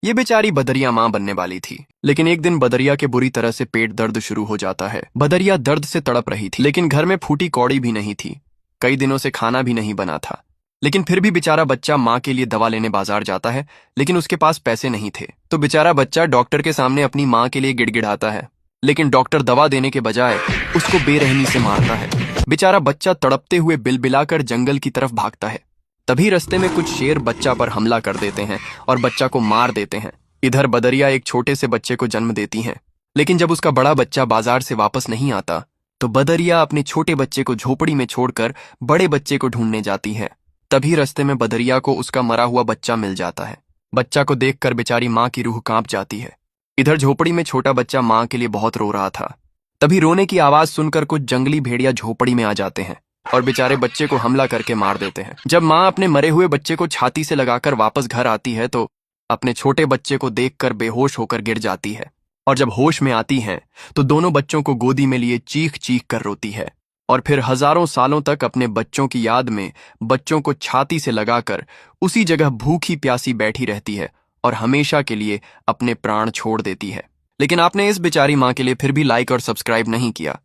ये बेचारी बदरिया माँ बनने वाली थी, लेकिन एक दिन बदरिया के बुरी तरह से पेट दर्द शुरू हो जाता है। बदरिया दर्द से तड़प रही थी, लेकिन घर में फूटी कौड़ी भी नहीं थी। कई दिनों से खाना भी नहीं बना था। लेकिन फिर भी बेचारा बच्चा माँ के लिए दवा लेने बाजार जाता है, लेकिन उसके पास पैसे नहीं थे। तो बेचारा बच्चा डॉक्टर के सामने अपनी माँ के लिए गिड़गिड़ाता है, लेकिन डॉक्टर दवा देने के बजाय उसको बेरहमी से मारता है। बेचारा बच्चा तड़पते हुए बिलबिलाकर जंगल की तरफ भागता है। तभी रास्ते में कुछ शेर बच्चा पर हमला कर देते हैं और बच्चा को मार देते हैं। इधर बदरिया एक छोटे से बच्चे को जन्म देती हैं, लेकिन जब उसका बड़ा बच्चा बाजार से वापस नहीं आता तो बदरिया अपने छोटे बच्चे को झोपड़ी में छोड़कर बड़े बच्चे को ढूंढने जाती है। तभी रास्ते में बदरिया को उसका मरा हुआ बच्चा मिल जाता है। बच्चा को देखकर बेचारी माँ की रूह कांप जाती है। इधर झोपड़ी में छोटा बच्चा माँ के लिए बहुत रो रहा था। तभी रोने की आवाज सुनकर कुछ जंगली भेड़िया झोपड़ी में आ जाते हैं और बेचारे बच्चे को हमला करके मार देते हैं। जब माँ अपने मरे हुए बच्चे को छाती से लगाकर वापस घर आती है तो अपने छोटे बच्चे को देखकर बेहोश होकर गिर जाती है, और जब होश में आती है तो दोनों बच्चों को गोदी में लिए चीख चीख कर रोती है, और फिर हजारों सालों तक अपने बच्चों की याद में बच्चों को छाती से लगाकर उसी जगह भूखी प्यासी बैठी रहती है और हमेशा के लिए अपने प्राण छोड़ देती है। लेकिन आपने इस बेचारी माँ के लिए फिर भी लाइक और सब्सक्राइब नहीं किया।